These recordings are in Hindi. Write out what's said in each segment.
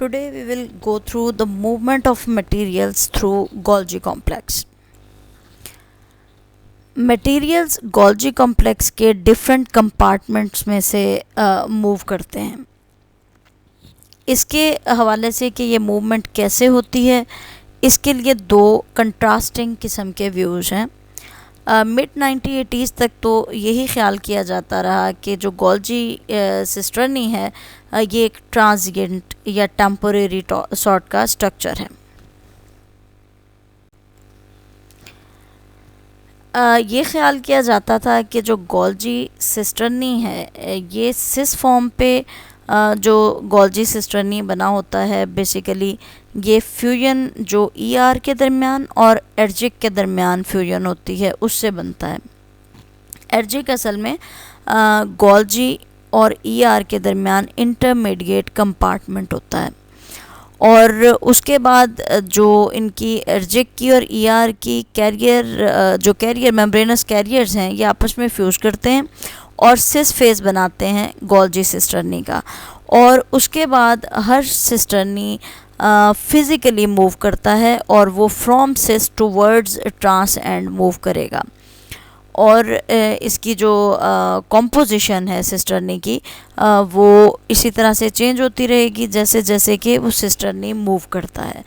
Today we will go through the movement of materials through Golgi complex. Materials Golgi complex के डिफरेंट कंपार्टमेंट्स में से मूव करते हैं. इसके हवाले से कि ये मूवमेंट कैसे होती है, इसके लिए दो कंट्रास्टिंग किस्म के व्यूज़ हैं. मिड 1980s तक तो यही ख्याल किया जाता रहा कि जो गोल्जी सिस्टर्नी है ये एक ट्रांजिएंट या टेम्परेरी सॉर्ट का स्ट्रक्चर है. ये ख्याल किया जाता था कि जो गोल्जी सिस्टर्नी है ये सिस फॉर्म पे जो गोल्जी सिस्टर्नी बना होता है बेसिकली ये फ्यूजन जो ईआर के दरमियान और एर्जिक के दरमियान फ्यूजन होती है उससे बनता है. एर्जिक असल में गोल्जी और ईआर के दरमियान इंटरमीडिएट कंपार्टमेंट होता है और उसके बाद जो इनकी एर्जिक की और ईआर की कैरियर मेम्ब्रेनस कैरियर्स हैं ये आपस में फ्यूज करते हैं और सिस फेस बनाते हैं गोल्जी सिस्टर्नी का. और उसके बाद हर सिस्टर्नी फिज़िकली मूव करता है और वो from cis towards trans and move करेगा. और इसकी जो कॉम्पोजिशन है सिस्टर्नी की वो इसी तरह से चेंज होती रहेगी जैसे जैसे कि वो सिस्टर्नी मूव करता है.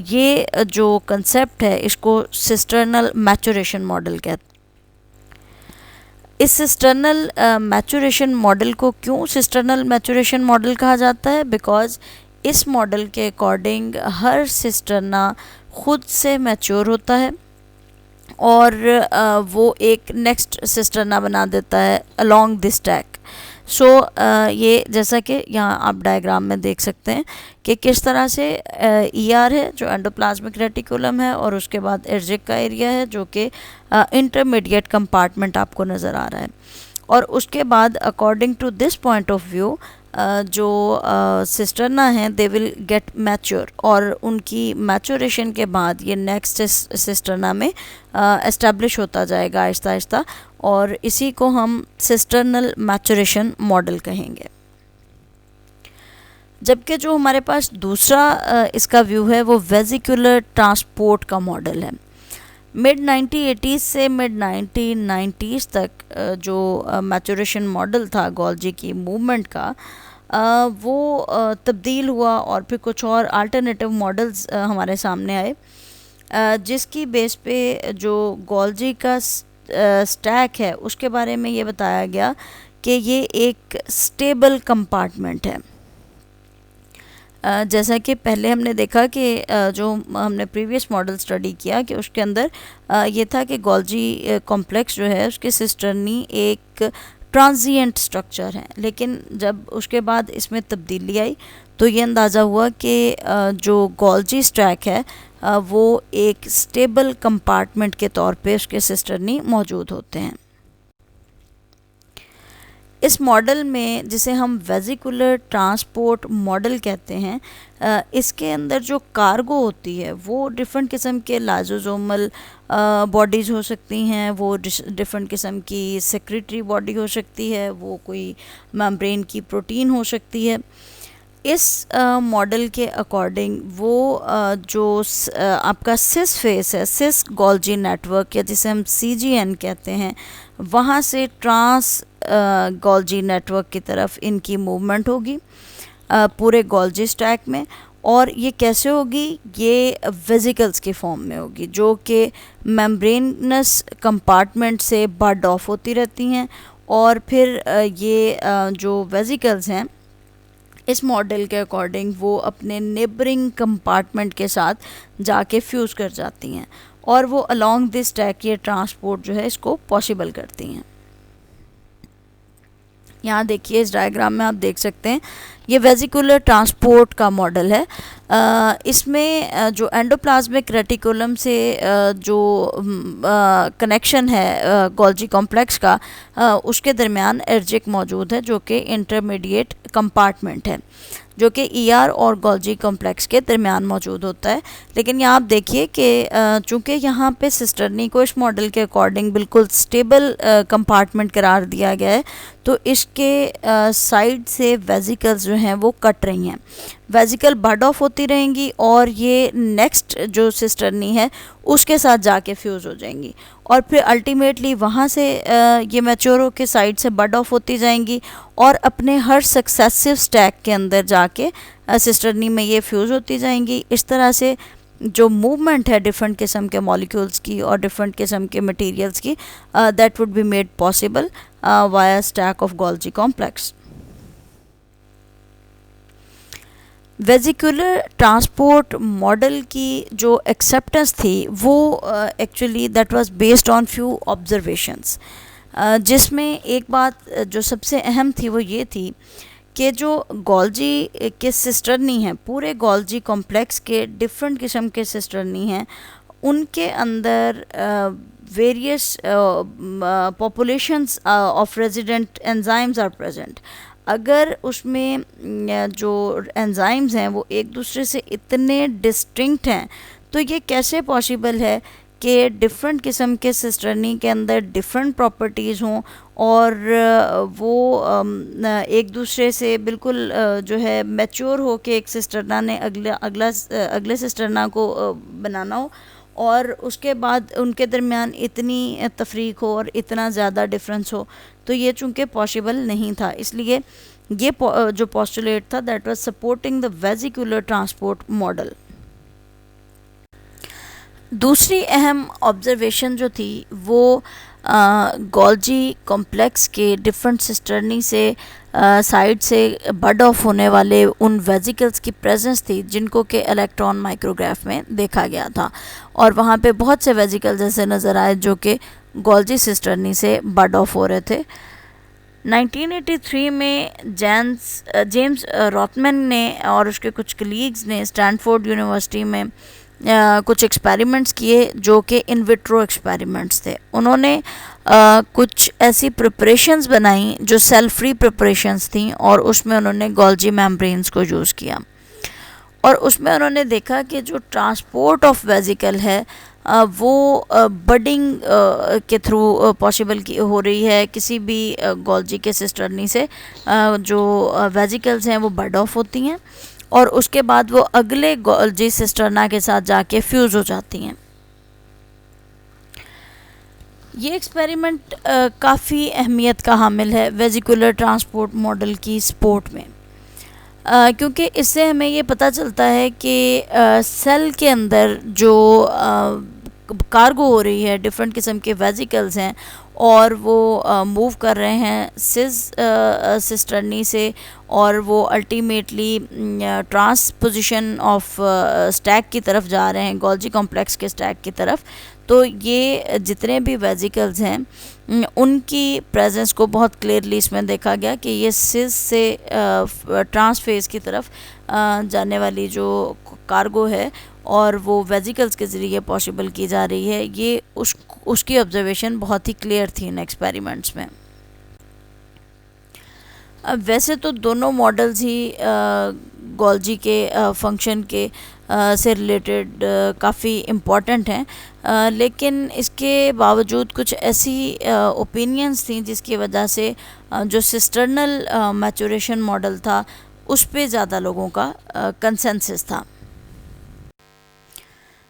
ये जो कंसेप्ट है इसको सिस्टर्नल मैचुरेशन मॉडल कहते हैं. इस सिस्टर्नल मैचुरेशन मॉडल को क्यों सिस्टर्नल मैचुरेशन मॉडल कहा जाता है? बिकॉज इस मॉडल के अकॉर्डिंग हर सिस्टर्ना खुद से मैच्योर होता है और वो एक नेक्स्ट सिस्टर्ना बना देता है अलोंग दिस ट्रैक. सो ये जैसा कि यहाँ आप डायग्राम में देख सकते हैं कि किस तरह से ईआर है जो एंडोप्लाज्मिक रेटिकुलम है और उसके बाद एर्जिक का एरिया है जो कि इंटरमीडिएट कंपार्टमेंट आपको नज़र आ रहा है. और उसके बाद according to this point of view जो सिस्टर्ना हैं दे विल गेट मैच्योर और उनकी मैच्योरेशन के बाद ये नेक्स्ट सिस्टर्ना में एस्टेब्लिश होता जाएगा आहिस्ता आहिस्ता और इसी को हम सिस्टर्नल मैच्योरेशन मॉडल कहेंगे. जबकि जो हमारे पास दूसरा इसका व्यू है वो वेसिकुलर ट्रांसपोर्ट का मॉडल है. मिड 1980s से मिड 1990s तक जो मैचुरेशन मॉडल था गोल्जी की मूवमेंट का वो तब्दील हुआ और फिर कुछ और अल्टरनेटिव मॉडल्स हमारे सामने आए जिसकी बेस पे जो गोल्जी का स्टैक है उसके बारे में ये बताया गया कि ये एक स्टेबल कंपार्टमेंट है. जैसा कि पहले हमने देखा कि जो हमने प्रीवियस मॉडल स्टडी किया कि उसके अंदर ये था कि गोल्जी कॉम्प्लेक्स जो है उसके सिस्टर्नी एक ट्रांजिएंट स्ट्रक्चर है. लेकिन जब उसके बाद इसमें तब्दीली आई तो ये अंदाज़ा हुआ कि जो गोल्जी स्टैक है वो एक स्टेबल कंपार्टमेंट के तौर पे उसके सिस्टर्नी मौजूद होते हैं. इस मॉडल में जिसे हम वेसिकुलर ट्रांसपोर्ट मॉडल कहते हैं इसके अंदर जो कार्गो होती है वो डिफरेंट किस्म के लाइजोसोमल बॉडीज़ हो सकती हैं, वो डिफरेंट किस्म की सेक्रेटरी बॉडी हो सकती है, वो कोई मेम्ब्रेन की प्रोटीन हो सकती है. इस मॉडल के अकॉर्डिंग वो जो आपका सिस फेस है सिस गोल्जी नेटवर्क या जिसे हम CGN कहते हैं वहाँ से ट्रांस गोल्जी नेटवर्क की तरफ इनकी मूवमेंट होगी पूरे गोल्जी स्टैक में. और ये कैसे होगी? ये वेसिकल्स की फॉर्म में होगी जो कि मेम्ब्रेनस कंपार्टमेंट से बड ऑफ होती रहती हैं और फिर ये जो वेसिकल्स हैं इस मॉडल के अकॉर्डिंग वो अपने नेबरिंग कंपार्टमेंट के साथ जाके फ्यूज़ कर जाती हैं और वो अलोंग दिस ट्रैक ये ट्रांसपोर्ट जो है इसको पॉसिबल करती हैं. यहाँ देखिए इस डायग्राम में आप देख सकते हैं ये वेसिकुलर ट्रांसपोर्ट का मॉडल है. इसमें जो एंडोप्लाज्मिक रेटिकुलम से जो कनेक्शन है गोल्जी कॉम्प्लेक्स का उसके दरमियान एर्जिक मौजूद है जो कि इंटरमीडिएट कंपार्टमेंट है जो कि ईआर और गोल्जी कॉम्प्लेक्स के दरमियान मौजूद होता है. लेकिन यहाँ आप देखिए कि चूँकि यहाँ पे सिस्टर्नी को इस मॉडल के अकॉर्डिंग बिल्कुल स्टेबल कंपार्टमेंट करार दिया गया है तो इसके साइड से वेजिकल्स जो हैं वो कट रही हैं, वेजिकल बड ऑफ होती रहेंगी और ये नेक्स्ट जो सिस्टर्नी है उसके साथ जाके फ्यूज़ हो जाएंगी और फिर अल्टीमेटली वहाँ से ये मैच्योर होके साइड से बड ऑफ होती जाएंगी और अपने हर सक्सेसिव स्टैक के अंदर जाके सिस्टर्नी में ये फ्यूज़ होती जाएंगी। इस तरह से जो मूवमेंट है डिफरेंट किस्म के मॉलिक्यूल्स की और डिफरेंट किस्म के मटेरियल्स की, that would be made possible via stack of Golgi complex. Vesicular transport model की जो एक्सेप्टेंस थी वो actually that was based on few observations, जिसमें एक बात जो सबसे अहम थी वो ये थी कि जो गोल्जी के सिस्टर्नी हैं, पूरे गोल्जी कॉम्प्लेक्स के डिफरेंट किस्म के सिस्टर्नी हैं, उनके अंदर various populations of resident enzymes are present. अगर उसमें जो एंजाइम्स हैं वो एक दूसरे से इतने डिस्टिंक्ट हैं तो ये कैसे पॉसिबल है कि डिफरेंट किस्म के सिस्टर्नी के अंदर डिफरेंट प्रॉपर्टीज़ हों और वो एक दूसरे से बिल्कुल जो है मैच्योर हो के एक सिस्टरना ने अगले सिस्टरना को बनाना हो और उसके बाद उनके दरमियान इतनी तफरीक हो और इतना ज़्यादा डिफरेंस हो, तो ये चूँकि पॉसिबल नहीं था। इसलिए ये जो पोस्टुलेट था that was supporting the vesicular transport model. दूसरी अहम ऑब्जर्वेशन जो थी वो गोल्जी कॉम्प्लेक्स के डिफरेंट सिस्टर्नी से साइड से बड ऑफ होने वाले उन वेजिकल्स की प्रेजेंस थी जिनको कि इलेक्ट्रॉन माइक्रोग्राफ में देखा गया था और वहाँ पे बहुत से वेजिकल्स ऐसे नज़र आए जो कि गोल्जी सिस्टर्नी से बड ऑफ हो रहे थे। 1983 में जेम्स रॉथमैन ने और उसके कुछ कलीग्स ने स्टैनफोर्ड यूनिवर्सिटी में कुछ एक्सपेरिमेंट्स किए जो कि इन विट्रो एक्सपेरिमेंट्स थे। उन्होंने कुछ ऐसी प्रिपरेशंस बनाई जो सेल फ्री प्रिपरेशंस थी और उसमें उन्होंने गोल्जी मेम्ब्रेन्स को यूज़ किया और उसमें उन्होंने देखा कि जो ट्रांसपोर्ट ऑफ वेजिकल है वो बडिंग के थ्रू पॉसिबल हो रही है। किसी भी गोल्जी के सिस्टर्नी से जो वेजिकल्स हैं वो बड ऑफ होती हैं और उसके बाद वो अगले गोल्जी सिस्टर्ना के साथ जाके फ्यूज़ हो जाती हैं। ये एक्सपेरिमेंट काफ़ी अहमियत का हामिल है वेजिकुलर ट्रांसपोर्ट मॉडल की सपोर्ट में, क्योंकि इससे हमें ये पता चलता है कि सेल के अंदर जो कार्गो हो रही है, डिफरेंट किस्म के वेजिकल्स हैं और वो मूव कर रहे हैं सिस्टर्नी से और वो अल्टीमेटली ट्रांसपोजिशन ऑफ स्टैक की तरफ जा रहे हैं, गोल्जी कॉम्प्लेक्स के स्टैक की तरफ। तो ये जितने भी वेजिकल्स हैं उनकी प्रेजेंस को बहुत क्लियरली इसमें देखा गया कि ये सिस से ट्रांसफेज की तरफ जाने वाली जो कार्गो है और वो वेजिकल्स के ज़रिए पॉसिबल की जा रही है। ये उसकी ऑब्जर्वेशन बहुत ही क्लियर थी इन एक्सपेरिमेंट्स में। अब वैसे तो दोनों मॉडल्स ही गोल्जी के फंक्शन के से रिलेटेड काफ़ी इम्पॉर्टेंट हैं, लेकिन इसके बावजूद कुछ ऐसी ओपिनियंस थी जिसकी वजह से जो सिस्टर्नल मैचुरेशन मॉडल था उस पे ज़्यादा लोगों का कंसेंसस था।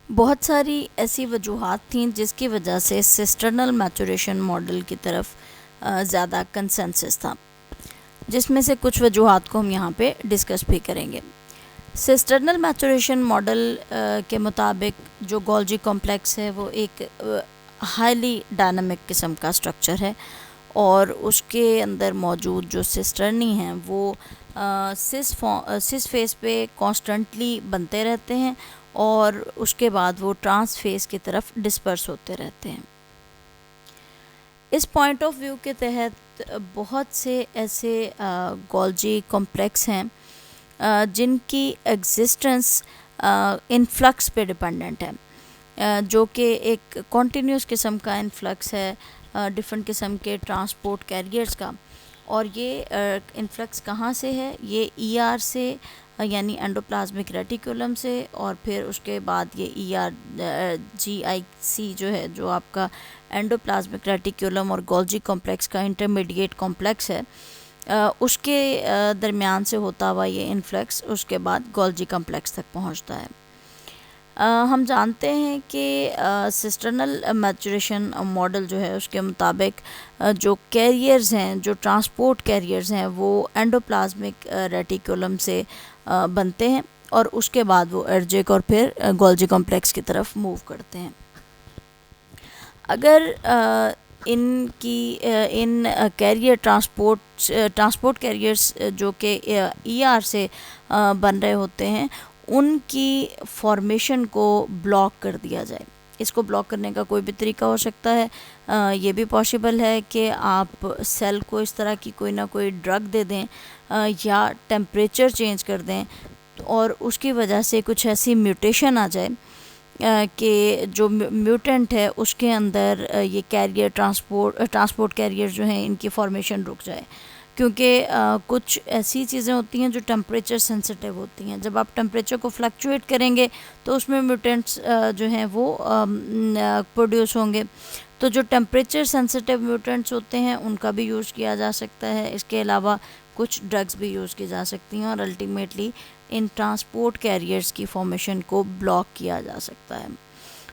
बहुत सारी ऐसी वजूहात थीं जिसकी वजह से सिस्टर्नल मैचुरेशन मॉडल की तरफ ज़्यादा कंसेंसस था, जिसमें से कुछ वजूहात को हम यहाँ पे डिस्कस भी करेंगे। सिस्टर्नल मैचुरेशन मॉडल के मुताबिक जो गोल्जी कॉम्प्लेक्स है वो एक हाईली डायनामिक किस्म का स्ट्रक्चर है और उसके अंदर मौजूद जो सिस्टर्नी हैं वो सिस फेस पे कॉन्स्टेंटली बनते रहते हैं और उसके बाद वो ट्रांस फेस की तरफ डिस्पर्स होते रहते हैं। इस पॉइंट ऑफ व्यू के तहत बहुत से ऐसे गोल्जी कॉम्प्लेक्स हैं जिनकी एग्जिस्टेंस इनफ्लक्स पे डिपेंडेंट है, जो कि एक कॉन्टीन्यूस किस्म का इनफ्लक्स है डिफरेंट किस्म के ट्रांसपोर्ट कैरियर्स का। और ये इनफ्लक्स कहाँ से है? ये ईआर से यानी एंडोप्लाज्मिक रेटिकुलम से, और फिर उसके बाद ये ERGIC जो है, जो आपका एंडोप्लाज्मिक रेटिकुलम और गोल्जी कॉम्प्लेक्स का इंटरमीडिएट कॉम्प्लेक्स है, उसके दरमियान से होता हुआ ये इन्फ्लक्स उसके बाद गोल्जी कॉम्प्लेक्स तक पहुंचता है। हम जानते हैं कि सिस्टर्नल मैचुरेशन मॉडल जो है उसके मुताबिक जो कैरियर्स हैं, जो ट्रांसपोर्ट कैरियर्स हैं, वो एंडोप्लाज्मिक रेटिकुलम से बनते हैं और उसके बाद वो एर्जिक और फिर गोल्जी कॉम्प्लेक्स की तरफ मूव करते हैं। अगर इन कैरियर ट्रांसपोर्ट कैरियर्स जो कि ER से बन रहे होते हैं, उनकी फॉर्मेशन को ब्लॉक कर दिया जाए। इसको ब्लॉक करने का कोई भी तरीका हो सकता है। ये भी पॉसिबल है कि आप सेल को इस तरह की कोई ना कोई ड्रग दे दें या टेम्परेचर चेंज कर दें और उसकी वजह से कुछ ऐसी म्यूटेशन आ जाए कि जो म्यूटेंट है उसके अंदर ये कैरियर ट्रांसपोर्ट कैरियर जो हैं इनकी फॉर्मेशन रुक जाए। क्योंकि कुछ ऐसी चीज़ें होती हैं जो टेम्परेचर सेंसिटिव होती हैं। जब आप टेम्परेचर को फ्लक्चुएट करेंगे तो उसमें म्यूटेंट्स जो हैं वो प्रोड्यूस होंगे। तो जो टेम्परेचर सेंसिटिव म्यूटेंट्स होते हैं उनका भी यूज़ किया जा सकता है। इसके अलावा कुछ ड्रग्स भी यूज़ की जा सकती हैं और अल्टीमेटली इन ट्रांसपोर्ट कैरियर्स की फॉर्मेशन को ब्लॉक किया जा सकता है।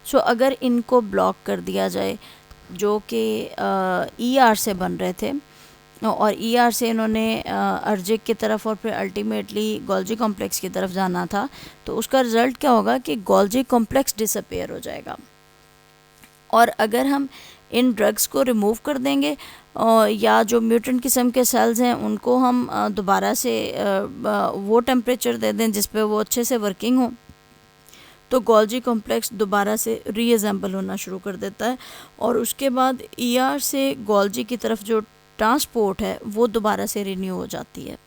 सो अगर इनको ब्लॉक कर दिया जाए, जो कि ER से बन रहे थे और ER से इन्होंने अर्जिक की तरफ और फिर अल्टीमेटली गोल्जी कॉम्प्लेक्स की तरफ जाना था, तो उसका रिज़ल्ट क्या होगा कि गोल्जी कॉम्प्लेक्स डिसअपेयर हो जाएगा। और अगर हम इन ड्रग्स को रिमूव कर देंगे या जो म्यूटेंट किस्म के सेल्स हैं उनको हम दोबारा से वो टेम्परेचर दे दें जिस पे वो अच्छे से वर्किंग हो, तो गोल्जी कॉम्प्लेक्स दोबारा से रीअसेंबल होना शुरू कर देता है और उसके बाद ER से गोल्जी की तरफ जो ट्रांसपोर्ट है वो दोबारा से रिन्यू हो जाती है।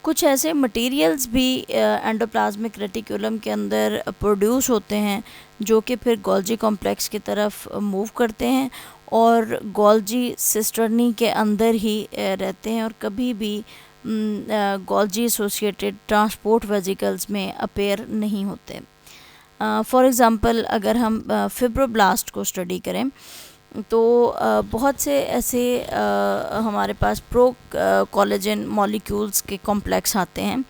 कुछ ऐसे मटेरियल्स भी एंडोप्लाज्मिक रेटिकुलम के अंदर प्रोड्यूस होते हैं जो कि फिर गोल्जी कॉम्प्लेक्स की तरफ मूव करते हैं और गोल्जी सिस्टर्नी के अंदर ही रहते हैं और कभी भी गोल्जी एसोसिएटेड ट्रांसपोर्ट वेजिकल्स में अपेयर नहीं होते। फॉर एग्ज़ाम्पल अगर हम फिब्रोब्लास्ट को स्टडी करें तो बहुत से ऐसे हमारे पास प्रो कोलेजन मॉलिक्यूल्स के कॉम्प्लेक्स आते हैं।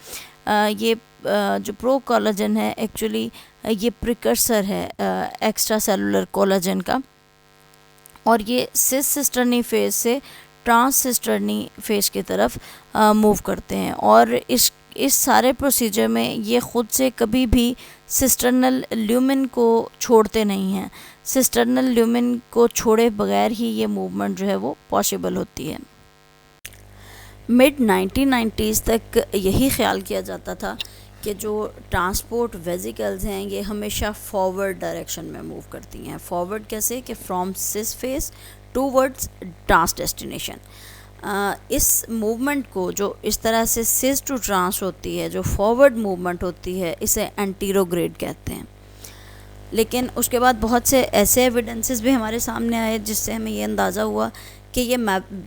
ये जो प्रो कोलेजन है एक्चुअली ये प्रिकर्सर है एक्स्ट्रा सेलुलर कोलेजन का और ये सिस सिस्टर्नी फेज से ट्रांस सिस्टर्नी फेज की तरफ मूव करते हैं और इस सारे प्रोसीजर में ये ख़ुद से कभी भी सिस्टर्नल ल्यूमेन को छोड़ते नहीं हैं। सिस्टर्नल ल्यूमेन को छोड़े बगैर ही ये मूवमेंट जो है वो पॉसिबल होती है। मिड 1990s तक यही ख्याल किया जाता था कि जो ट्रांसपोर्ट वेजिकल्स हैं ये हमेशा फॉरवर्ड डायरेक्शन में मूव करती हैं। फॉरवर्ड कैसे कि from cis face towards trans destination. इस मूवमेंट को जो इस तरह से सिस टू ट्रांस होती है, जो फॉरवर्ड मूवमेंट होती है, इसे एंटीरोग्रेड कहते हैं। लेकिन उसके बाद बहुत से ऐसे एविडेंसेस भी हमारे सामने आए जिससे हमें ये अंदाज़ा हुआ कि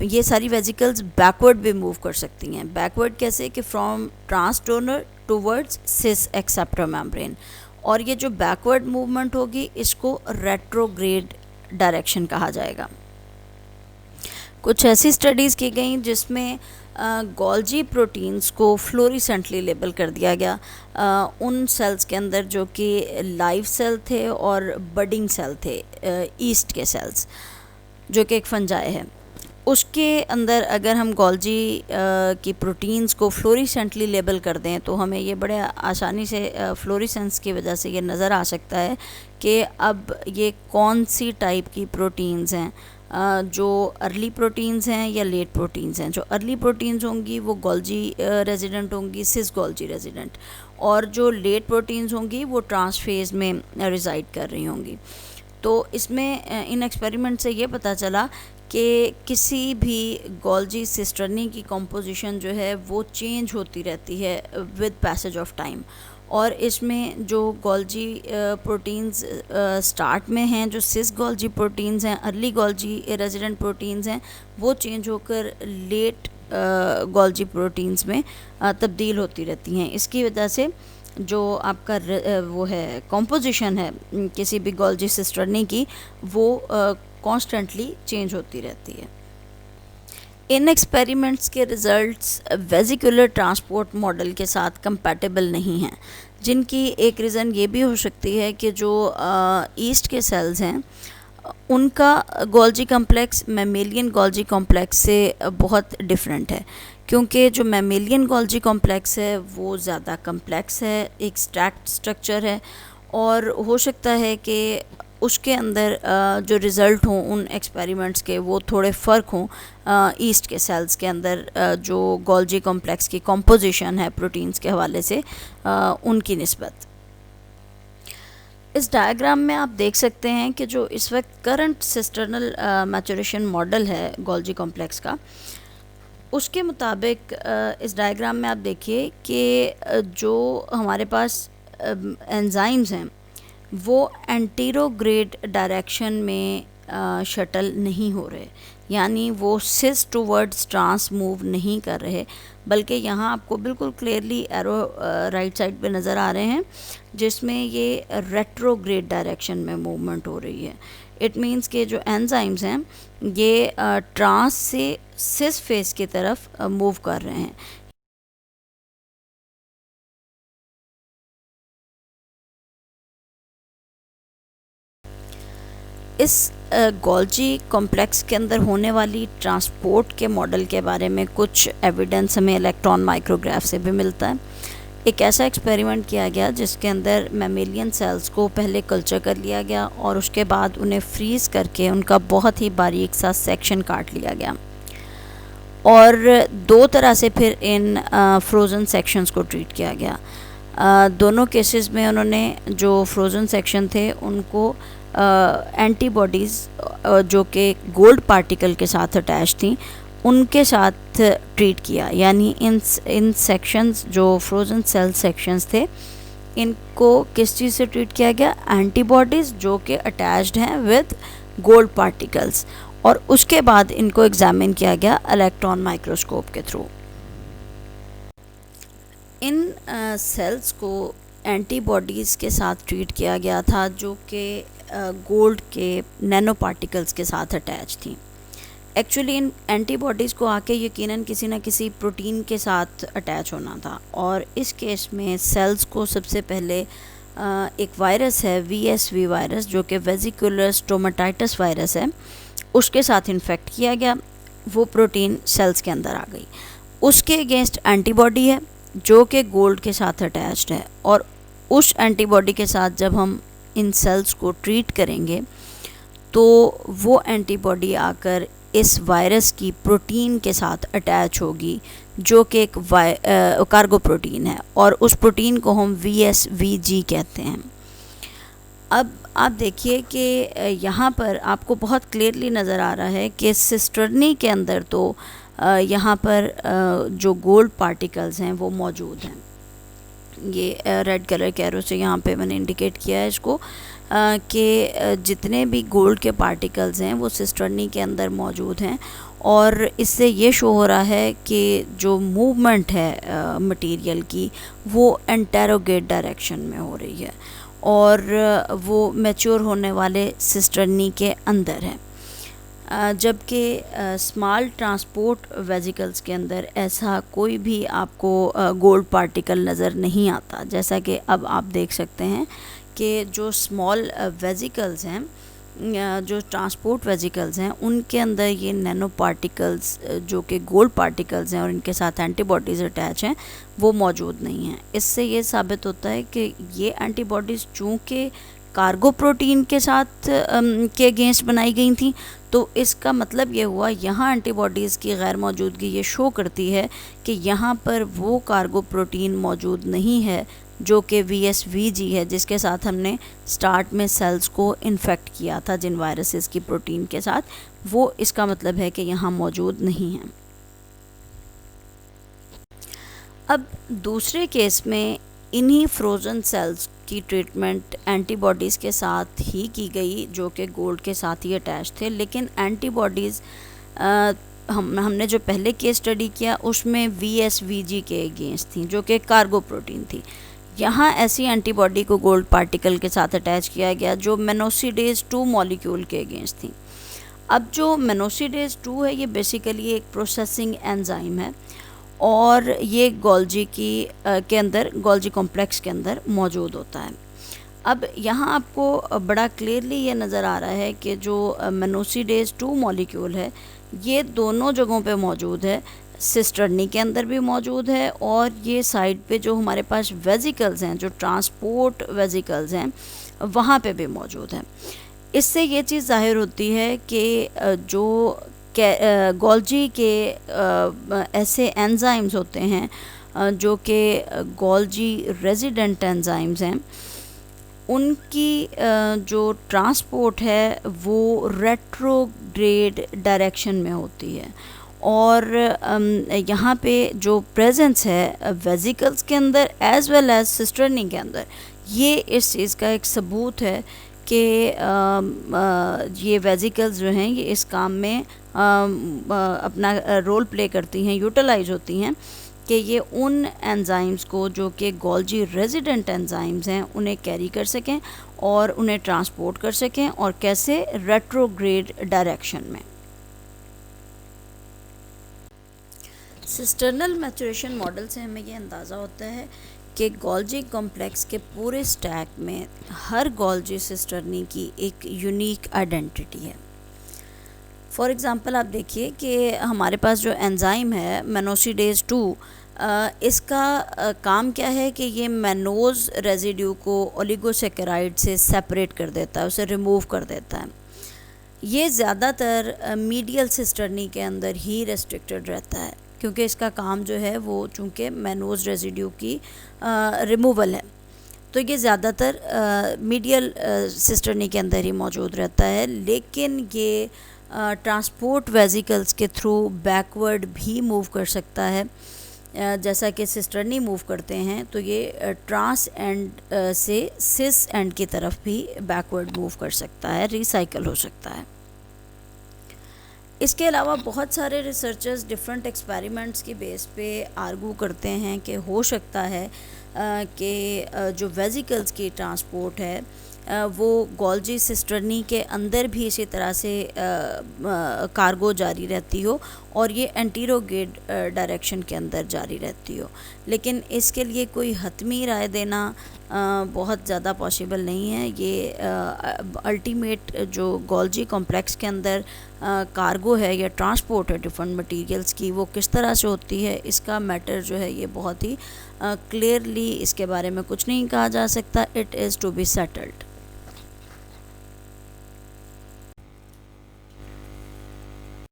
ये सारी वेजिकल्स बैकवर्ड भी मूव कर सकती हैं। बैकवर्ड कैसे कि from trans donor towards cis acceptor membrane. और ये जो बैकवर्ड मूवमेंट होगी इसको रेट्रोग्रेड डायरेक्शन कहा जाएगा। कुछ ऐसी स्टडीज़ की गई जिसमें गोल्जी प्रोटीन्स को फ्लोरिसेंटली लेबल कर दिया गया उन सेल्स के अंदर जो कि लाइव सेल थे और बडिंग सेल थे, ईस्ट के सेल्स जो कि एक फंजाई है, उसके अंदर अगर हम गोल्जी की प्रोटीन्स को फ्लोरिसेंटली लेबल कर दें तो हमें ये बड़े आसानी से फ्लोरिसेंस की वजह से ये नज़र आ सकता है कि अब ये कौन सी टाइप की प्रोटीन्स हैं, जो अर्ली प्रोटीन्स हैं या लेट प्रोटीन्स हैं। जो अर्ली प्रोटीन्स होंगी वो गोल्जी रेजिडेंट होंगी, सिस गोल्जी रेजिडेंट, और जो लेट प्रोटीन्स होंगी वो ट्रांसफेज में रिजाइड कर रही होंगी। तो इसमें इन एक्सपेरिमेंट से ये पता चला कि किसी भी गोल्जी सिस्टर्नी की कंपोजिशन जो है वो चेंज होती रहती है विद पैसेज ऑफ टाइम। और इसमें जो गोल्जी प्रोटीन्स स्टार्ट में हैं, जो सिस गोल्जी प्रोटीन्स हैं, अर्ली गोल्जी रेजिडेंट प्रोटीन्स हैं, वो चेंज होकर लेट गोल्जी प्रोटीन्स में तब्दील होती रहती हैं। इसकी वजह से जो आपका वो है कॉम्पोजिशन है किसी भी गोल्जी सिस्टर्नी की, वो कॉन्स्टेंटली चेंज होती रहती है। इन एक्सपेरिमेंट्स के रिज़ल्ट्स वेजिकुलर ट्रांसपोर्ट मॉडल के साथ कंपैटिबल नहीं हैं, जिनकी एक रीज़न ये भी हो सकती है कि जो ईस्ट के सेल्स हैं उनका Golgi complex mammalian Golgi complex से बहुत डिफरेंट है, क्योंकि जो मैमेलियन गोल्जी कॉम्प्लेक्स है वो ज़्यादा कम्प्लेक्स है, एक स्टैक्ड स्ट्रक्चर है, और हो सकता है कि उसके अंदर जो रिज़ल्ट हों उन एक्सपेरिमेंट्स के वो थोड़े फ़र्क हों ईस्ट के सेल्स के अंदर जो गोल्जी कॉम्प्लेक्स की कॉम्पोजिशन है प्रोटीन्स के हवाले से उनकी निस्बत। इस डायग्राम में आप देख सकते हैं कि जो इस वक्त करंट सिस्टर्नल मैचुरेशन मॉडल है गोल्जी कॉम्प्लेक्स का, उसके मुताबिक इस डायग्राम में आप देखिए कि जो हमारे पास एंजाइम्स हैं वो एंटीरोग्रेड डायरेक्शन में शटल नहीं हो रहे, यानी वो सिस टूवर्ड्स ट्रांस मूव नहीं कर रहे, बल्कि यहाँ आपको बिल्कुल क्लियरली एरो राइट साइड पे नज़र आ रहे हैं जिसमें ये रेट्रोग्रेड डायरेक्शन में मूवमेंट हो रही है। इट मीन्स के जो एंजाइम्स हैं ये ट्रांस से सिस फेस की तरफ मूव कर रहे हैं। इस गोल्जी कॉम्प्लेक्स के अंदर होने वाली ट्रांसपोर्ट के मॉडल के बारे में कुछ एविडेंस हमें इलेक्ट्रॉन माइक्रोग्राफ से भी मिलता है। एक ऐसा एक्सपेरिमेंट किया गया जिसके अंदर मैमेलियन सेल्स को पहले कल्चर कर लिया गया और उसके बाद उन्हें फ्रीज़ करके उनका बहुत ही बारीक सा सेक्शन काट लिया गया, और दो तरह से फिर इन फ्रोज़न सेक्शंस को ट्रीट किया गया। दोनों केसेस में उन्होंने जो फ्रोज़न सेक्शन थे उनको एंटीबॉडीज़ जो कि गोल्ड पार्टिकल के साथ अटैच थी उनके साथ ट्रीट किया, यानी इन सेक्शंस जो फ्रोज़न सेल सेक्शंस थे इनको किस चीज़ से ट्रीट किया गया, एंटीबॉडीज़ जो कि अटैच्ड हैं विद गोल्ड पार्टिकल्स, और उसके बाद इनको एग्जामिन किया गया इलेक्ट्रॉन माइक्रोस्कोप के थ्रू। इन सेल्स को एंटीबॉडीज़ के साथ ट्रीट किया गया था जो कि गोल्ड के नैनो पार्टिकल्स के साथ अटैच थी। एक्चुअली इन एंटीबॉडीज़ को आके यकीनन किसी न किसी प्रोटीन के साथ अटैच होना था, और इस केस में सेल्स को सबसे पहले एक वायरस है VSV वायरस जो कि वेजिकुलर स्टोमेटाइटिस वायरस है, उसके साथ इन्फेक्ट किया गया। वो प्रोटीन सेल्स के अंदर आ गई, उसके अगेंस्ट एंटीबॉडी है जो कि गोल्ड के साथ अटैच्ड है, और उस एंटीबॉडी के साथ जब हम इन सेल्स को ट्रीट करेंगे तो वो एंटीबॉडी आकर इस वायरस की प्रोटीन के साथ अटैच होगी जो कि एक कार्गो प्रोटीन है, और उस प्रोटीन को हम VSVG कहते हैं। अब आप देखिए कि यहाँ पर आपको बहुत क्लियरली नज़र आ रहा है कि सिस्टर्नी के अंदर तो यहाँ पर जो गोल्ड पार्टिकल्स हैं वो मौजूद हैं। ये रेड कलर के एरो से यहाँ पे मैंने इंडिकेट किया है इसको कि जितने भी गोल्ड के पार्टिकल्स हैं वो सिस्टर्नी के अंदर मौजूद हैं, और इससे ये शो हो रहा है कि जो मूवमेंट है मटेरियल की वो एंटेरोगेट डायरेक्शन में हो रही है, और वो मैच्योर होने वाले सिस्टर्नी के अंदर है, जबकि स्मॉल ट्रांसपोर्ट वेजिकल्स के अंदर ऐसा कोई भी आपको गोल्ड पार्टिकल नज़र नहीं आता। जैसा कि अब आप देख सकते हैं कि जो स्मॉल वेजिकल्स हैं, जो ट्रांसपोर्ट वेजिकल्स हैं, उनके अंदर ये नैनो पार्टिकल्स जो कि गोल्ड पार्टिकल्स हैं और इनके साथ एंटीबॉडीज़ अटैच हैं वो मौजूद नहीं हैं। इससे ये साबित होता है कि ये एंटीबॉडीज़ चूँकि कार्गो प्रोटीन के साथ के अगेंस्ट बनाई गई थी, तो इसका मतलब ये हुआ यहाँ एंटीबॉडीज़ की गैर मौजूदगी ये शो करती है कि यहाँ पर वो कार्गो प्रोटीन मौजूद नहीं है जो कि VSVG है जिसके साथ हमने स्टार्ट में सेल्स को इन्फेक्ट किया था जिन वायरसेस की प्रोटीन के साथ, वो इसका मतलब है कि यहाँ मौजूद नहीं है। अब दूसरे केस में इन्हीं फ्रोज़न सेल्स की ट्रीटमेंट एंटीबॉडीज़ के साथ ही की गई जो कि गोल्ड के साथ ही अटैच थे, लेकिन एंटीबॉडीज़ हमने जो पहले केस स्टडी किया उसमें VSVG के अगेंस्ट थी, जो कि कार्गो प्रोटीन थी। यहाँ ऐसी एंटीबॉडी को गोल्ड पार्टिकल के साथ अटैच किया गया जो मेनोसिडेज 2 मॉलिक्यूल के अगेंस्ट थी। अब जो मेनोसिडेज 2 है ये बेसिकली एक प्रोसेसिंग एंजाइम है और ये गोल्जी के अंदर, गोल्जी कॉम्प्लेक्स के अंदर मौजूद होता है। अब यहाँ आपको बड़ा क्लियरली ये नज़र आ रहा है कि जो मेनोसिडेज 2 मॉलिक्यूल है ये दोनों जगहों पे मौजूद है, सिस्टर्नी के अंदर भी मौजूद है और ये साइड पे जो हमारे पास वेजिकल्स हैं, जो ट्रांसपोर्ट वेजिकल्स हैं, वहाँ पे भी मौजूद है। इससे ये चीज़ ज़ाहिर होती है कि जो गोल्जी के ऐसे एंजाइम्स होते हैं जो कि गोल्जी रेजिडेंट एंजाइम्स हैं, उनकी जो ट्रांसपोर्ट है वो रेट्रोग्रेड डायरेक्शन में होती है और यहाँ पे जो प्रेजेंस है वेजिकल्स के अंदर एज वेल एज सिस्टर्नी के अंदर, ये इस चीज़ का एक सबूत है कि ये वेजिकल्स जो हैं ये इस काम में अपना रोल प्ले करती हैं, यूटिलाइज होती हैं कि ये उन एंजाइम्स को जो कि गोल्जी रेजिडेंट एंजाइम्स हैं उन्हें कैरी कर सकें और उन्हें ट्रांसपोर्ट कर सकें, और कैसे, रेट्रोग्रेड डायरेक्शन में। सिस्टर्नल मैचुरेशन मॉडल से हमें ये अंदाज़ा होता है कि गोल्जी कॉम्प्लेक्स के पूरे स्टैक में हर गोल्जी सिस्टर्नी की एक यूनिक आइडेंटिटी है। फॉर एग्ज़ाम्पल आप देखिए कि हमारे पास जो एंजाइम है मेनोसिडेज 2, इसका काम क्या है कि ये मैनोज रेजिड्यू को ओलिगोसेकेराइड से सेपरेट कर देता है, उसे रिमूव कर देता है। ये ज़्यादातर मीडियल सिस्टर्नी के अंदर ही रेस्ट्रिक्टेड रहता है क्योंकि इसका काम जो है वो चूँकि मैनोज रेजिड्यू की रिमूवल है, तो ये ज़्यादातर मीडियल सिस्टर्नी के अंदर ही मौजूद रहता है। लेकिन ये ट्रांसपोर्ट वेजिकल्स के थ्रू बैकवर्ड भी मूव कर सकता है, जैसा कि सिस्टर्नी मूव करते हैं, तो ये ट्रांस एंड से सिस एंड की तरफ भी बैकवर्ड मूव कर सकता है, रिसाइकल हो सकता है। इसके अलावा बहुत सारे रिसर्चर्स डिफरेंट एक्सपेरिमेंट्स की बेस पे आर्गू करते हैं कि हो सकता है कि जो वेजिकल्स की ट्रांसपोर्ट है वो गोल्जी सिस्टर्नी के अंदर भी इसी तरह से कार्गो जारी रहती हो और ये एंटीरोगेड डायरेक्शन के अंदर जारी रहती हो। लेकिन इसके लिए कोई हतमी राय देना बहुत ज़्यादा पॉसिबल नहीं है। ये अल्टीमेट जो गोल्जी कॉम्प्लेक्स के अंदर कार्गो है या ट्रांसपोर्ट है डिफरेंट मटेरियल्स की, वो किस तरह से होती है, इसका मैटर जो है ये बहुत ही क्लियरली इसके बारे में कुछ नहीं कहा जा सकता। It is to be settled.